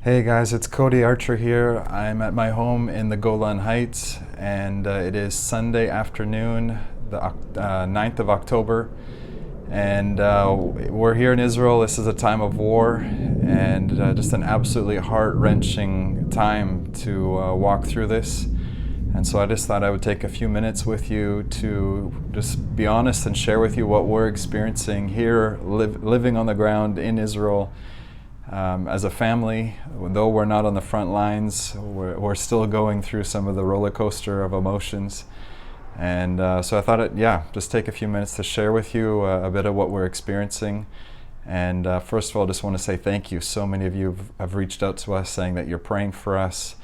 Hey guys, it's Cody Archer here. I'm at my home in the Golan Heights, and it is Sunday afternoon, the 9th of October, and we're here in Israel. This is a time of war, and just an absolutely heart-wrenching time to walk through this. And so I just thought I would take a few minutes with you to just be honest and share with you what we're experiencing here, living on the ground in Israel. As a family, though we're not on the front lines, we're still going through some of the roller coaster of emotions. And so I thought, just take a few minutes to share with you a bit of what we're experiencing. And first of all, just want to say thank you. So many of you have reached out to us saying that you're praying for us.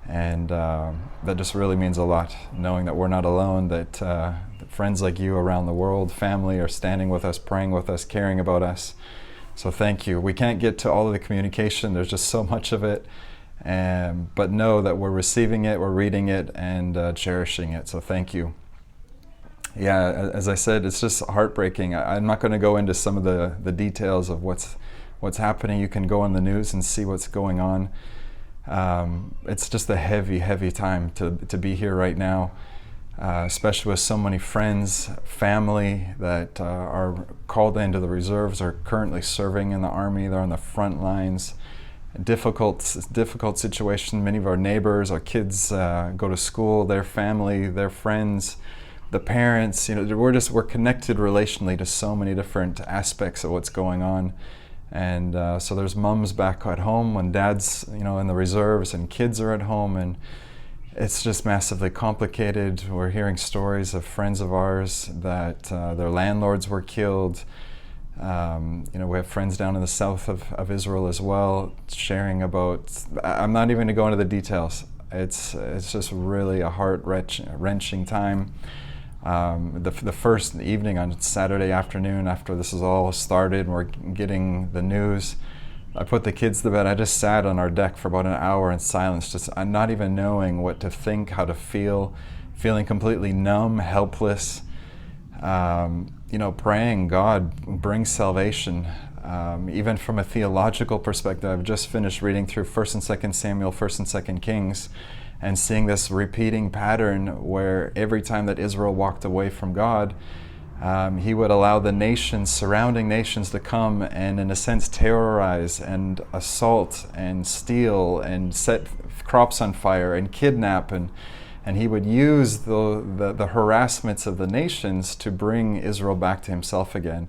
And that just really means a lot, knowing that we're not alone, that friends like you around the world, family, are standing with us, praying with us, caring about us. So thank you. We can't get to all of the communication. There's just so much of it. But know that we're receiving it, we're reading it, and cherishing it. So thank you. Yeah, as I said, it's just heartbreaking. I'm not going to go into some of the details of what's happening. You can go on the news and see what's going on. It's just a heavy, heavy time to be here right now. Especially with so many friends, family that are called into the reserves, are currently serving in the army. They're on the front lines. Difficult situation. Many of our neighbors, our kids go to school. Their family, their friends, the parents. We're connected relationally to so many different aspects of what's going on. And so there's mums back at home when dad's in the reserves, and kids are at home, and it's just massively complicated. We're hearing stories of friends of ours that their landlords were killed. We have friends down in the south of Israel as well, sharing about, I'm not even going to go into the details. It's just really a heart-wrenching time. The first evening on Saturday afternoon, after this is all started and we're getting the news, I put the kids to bed. I just sat on our deck for about an hour in silence, just not even knowing what to think, how to feel, feeling completely numb, helpless. Praying, God, bring salvation. Even from a theological perspective, I've just finished reading through 1st and 2nd Samuel, 1st and 2nd Kings, and seeing this repeating pattern where every time that Israel walked away from God, he would allow the surrounding nations to come and, in a sense, terrorize and assault and steal and set crops on fire and kidnap. And he would use the harassments of the nations to bring Israel back to himself again.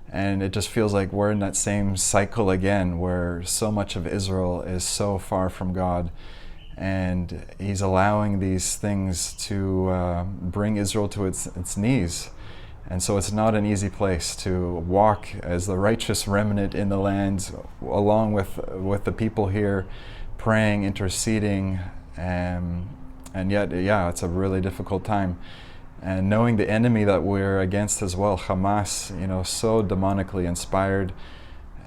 And it just feels like we're in that same cycle again, where so much of Israel is so far from God. And he's allowing these things to bring Israel to its knees. And so it's not an easy place to walk as the righteous remnant in the land, along with the people here, praying, interceding, and yet, it's a really difficult time. And knowing the enemy that we're against as well, Hamas, so demonically inspired,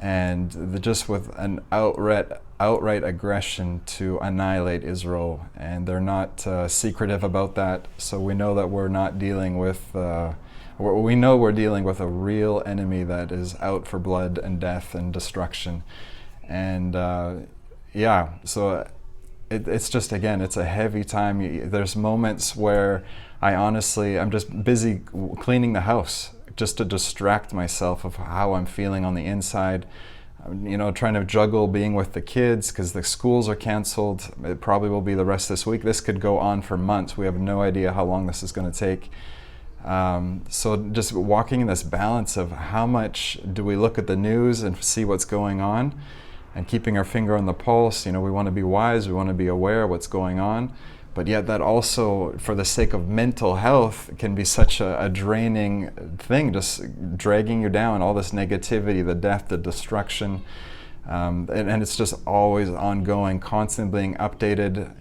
and just with an outright aggression to annihilate Israel. And they're not secretive about that. So we know that we're not dealing with... we know we're dealing with a real enemy that is out for blood and death and destruction. And so it's just, again, it's a heavy time. There's moments where I'm just busy cleaning the house just to distract myself of how I'm feeling on the inside. Trying to juggle being with the kids because the schools are canceled. It probably will be the rest of this week. This could go on for months. We have no idea how long this is going to take. So just walking in this balance of how much do we look at the news and see what's going on, and keeping our finger on the pulse. We want to be wise, we want to be aware of what's going on, but yet that also, for the sake of mental health, can be such a draining thing, just dragging you down, all this negativity, the death, the destruction. And it's just always ongoing, constantly being updated.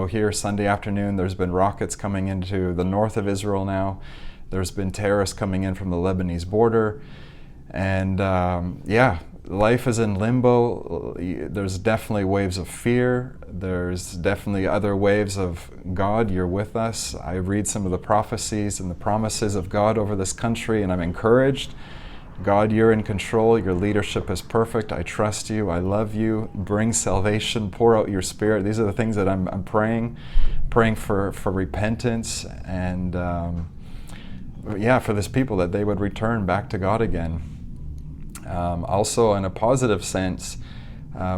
Here Sunday afternoon, there's been rockets coming into the north of Israel now. There's been terrorists coming in from the Lebanese border. And life is in limbo. There's definitely waves of fear. There's definitely other waves of, God, you're with us. I read some of the prophecies and the promises of God over this country, and I'm encouraged. God, you're in control. Your leadership is perfect. I trust you. I love you. Bring salvation. Pour out your Spirit. These are the things that I'm praying for repentance and for this people, that they would return back to God again. Also, in a positive sense,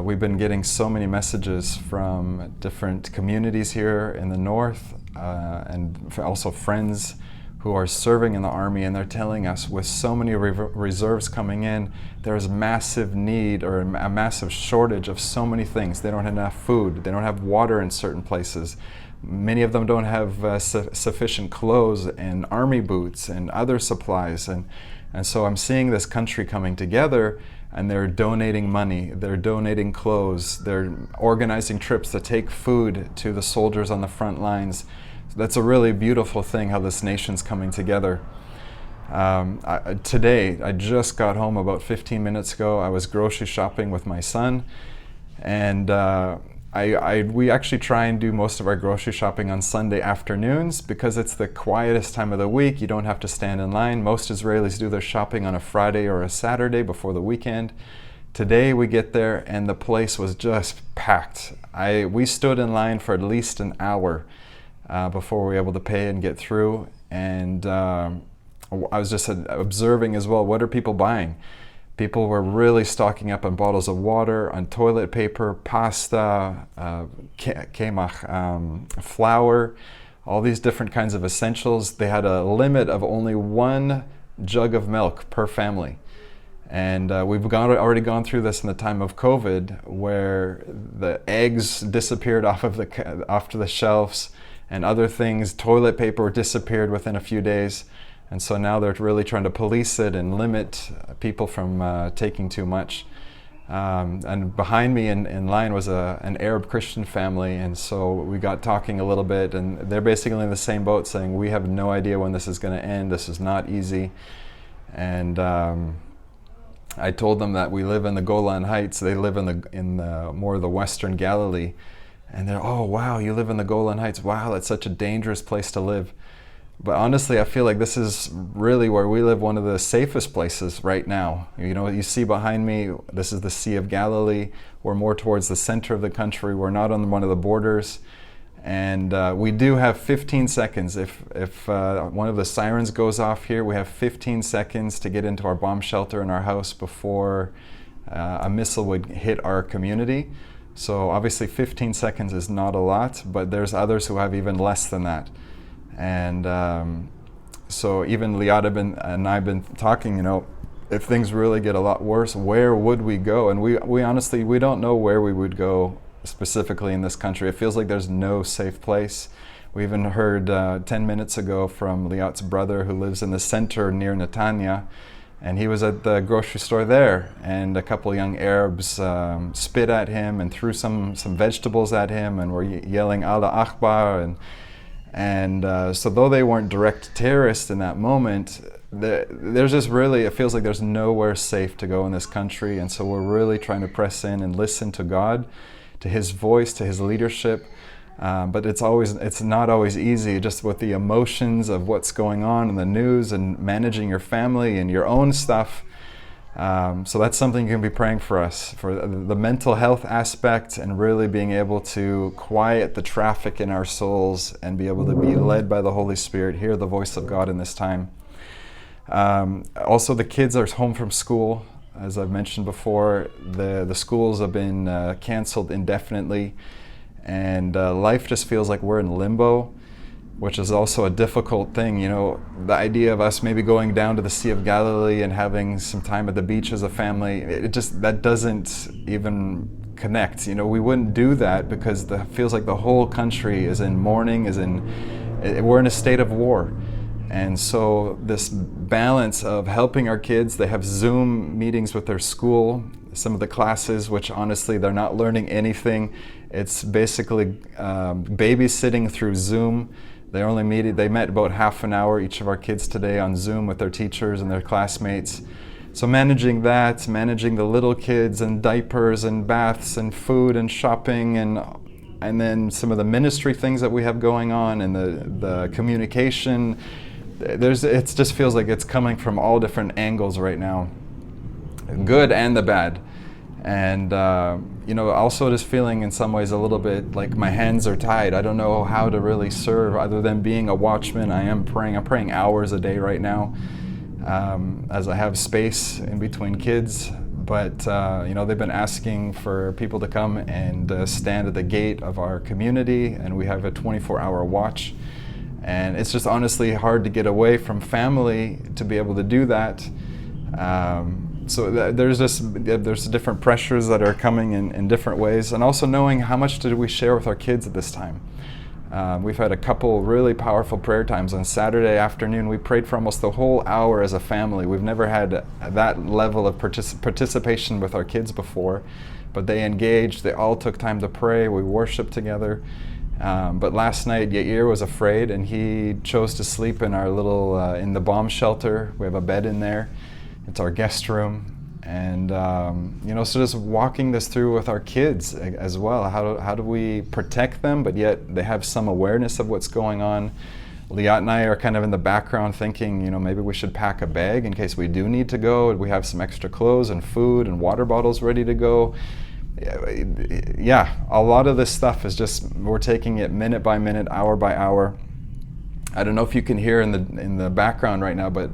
we've been getting so many messages from different communities here in the north, and also friends who are serving in the Army, and they're telling us with so many reserves coming in, there's massive need or a massive shortage of so many things. They don't have enough food, they don't have water in certain places. Many of them don't have sufficient clothes and army boots and other supplies. And so I'm seeing this country coming together, and they're donating money, they're donating clothes, they're organizing trips to take food to the soldiers on the front lines. So that's a really beautiful thing, how this nation's coming together. Today, I just got home about 15 minutes ago. I was grocery shopping with my son, and we actually try and do most of our grocery shopping on Sunday afternoons because it's the quietest time of the week. You don't have to stand in line. Most Israelis do their shopping on a Friday or a Saturday before the weekend. Today we get there and the place was just packed. We stood in line for at least an hour before we were able to pay and get through. And I was just observing as well, what are people buying? People were really stocking up on bottles of water, on toilet paper, pasta, kemach, flour, all these different kinds of essentials. They had a limit of only 1 jug of milk per family. And we've already gone through this in the time of COVID, where the eggs disappeared off the shelves, and other things, toilet paper disappeared within a few days. And so now they're really trying to police it and limit people from taking too much. And behind me in line was an Arab Christian family, and so we got talking a little bit, and they're basically in the same boat, saying, we have no idea when this is going to end. This is not easy. And I told them that we live in the Golan Heights. They live in the more of the Western Galilee. And they're, oh, wow, you live in the Golan Heights. Wow, that's such a dangerous place to live. But honestly, I feel like this is really where we live, one of the safest places right now. You know, you see behind me, this is the Sea of Galilee. We're more towards the center of the country. We're not on one of the borders. And we do have 15 seconds. If one of the sirens goes off here, we have 15 seconds to get into our bomb shelter in our house before a missile would hit our community. So obviously 15 seconds is not a lot, but there's others who have even less than that. And so even Liada and I have been talking, you know, if things really get a lot worse, where would we go? And we honestly, we don't know where we would go specifically in this country. It feels like there's no safe place. We even heard 10 minutes ago from Liat's brother, who lives in the center near Netanya, and he was at the grocery store there, and a couple of young Arabs spit at him and threw some vegetables at him and were yelling Allah Akbar. And so though they weren't direct terrorists in that moment, there's just really, it feels like there's nowhere safe to go in this country. And so we're really trying to press in and listen to God, to His voice, to His leadership. But it's not always easy, just with the emotions of what's going on in the news and managing your family and your own stuff. So that's something you can be praying for us, for the mental health aspect, and really being able to quiet the traffic in our souls and be able to be led by the Holy Spirit, hear the voice of God in this time. Also, the kids are home from school. As I've mentioned before, the schools have been canceled indefinitely, and life just feels like we're in limbo, which is also a difficult thing. You know, the idea of us maybe going down to the Sea of Galilee and having some time at the beach as a family, that doesn't even connect. You know, we wouldn't do that because it feels like the whole country is in mourning, we're in a state of war. And so this balance of helping our kids, they have Zoom meetings with their school, some of the classes, which honestly, they're not learning anything. It's basically babysitting through Zoom. They met about half an hour, each of our kids today, on Zoom with their teachers and their classmates. So managing that, managing the little kids and diapers and baths and food and shopping, and then some of the ministry things that we have going on, and the communication, it just feels like it's coming from all different angles right now, good and the bad. And also just feeling in some ways a little bit like my hands are tied. I don't know how to really serve other than being a watchman. I'm praying hours a day right now, as I have space in between kids. But they've been asking for people to come and stand at the gate of our community, and we have a 24-hour watch. And it's just honestly hard to get away from family to be able to do that. So there's different pressures that are coming in different ways, and also knowing how much did we share with our kids at this time. We've had a couple really powerful prayer times. On Saturday afternoon, we prayed for almost the whole hour as a family. We've never had that level of participation with our kids before, but they engaged. They all took time to pray. We worshiped together. But last night, Yair was afraid, and he chose to sleep in our little in the bomb shelter. We have a bed in there. It's our guest room, and so just walking this through with our kids as well. How do we protect them, but yet they have some awareness of what's going on? Liat and I are kind of in the background thinking, maybe we should pack a bag in case we do need to go. We have some extra clothes and food and water bottles ready to go. Yeah, a lot of this stuff is just, we're taking it minute by minute, hour by hour. I don't know if you can hear in the background right now, but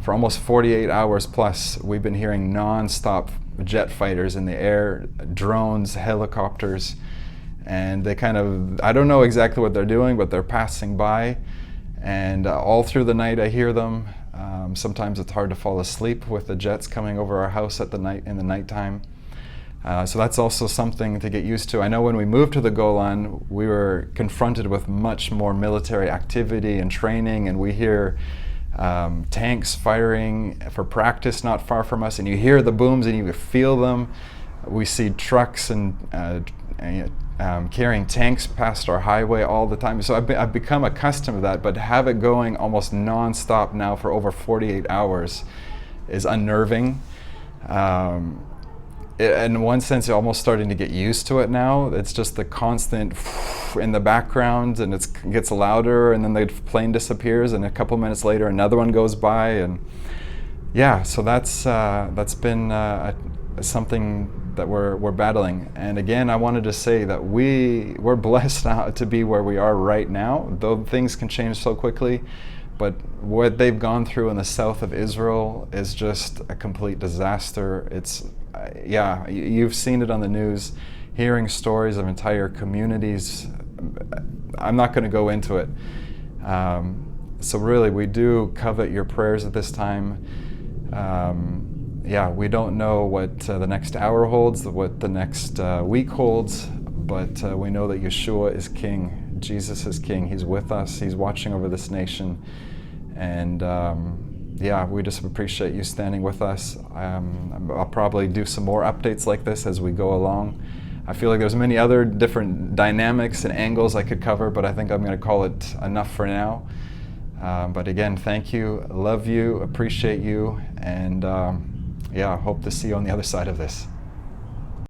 for almost 48 hours plus, we've been hearing non-stop jet fighters in the air, drones, helicopters, and they I don't know exactly what they're doing, but they're passing by, and all through the night I hear them. Sometimes it's hard to fall asleep with the jets coming over our house in the nighttime. So that's also something to get used to. I know when we moved to the Golan, we were confronted with much more military activity and training, and we hear tanks firing for practice not far from us, and you hear the booms and you feel them. We see trucks and carrying tanks past our highway all the time. So I've become accustomed to that, but to have it going almost non-stop now for over 48 hours is unnerving. In one sense, you're almost starting to get used to it now. It's just the constant in the background, and it gets louder, and then the plane disappears, and a couple minutes later, another one goes by, and yeah. So that's been something that we're battling. And again, I wanted to say that we're blessed now to be where we are right now. Though things can change so quickly, but what they've gone through in the south of Israel is just a complete disaster. It's you've seen it on the news, hearing stories of entire communities. I'm not going to go into it. So really, we do covet your prayers at this time. We don't know what the next hour holds, what the next week holds, but we know that Yeshua is King. Jesus is King. He's with us. He's watching over this nation. And we just appreciate you standing with us. I'll probably do some more updates like this as we go along. I feel like there's many other different dynamics and angles I could cover, but I think I'm going to call it enough for now. But again, thank you, love you, appreciate you, and hope to see you on the other side of this.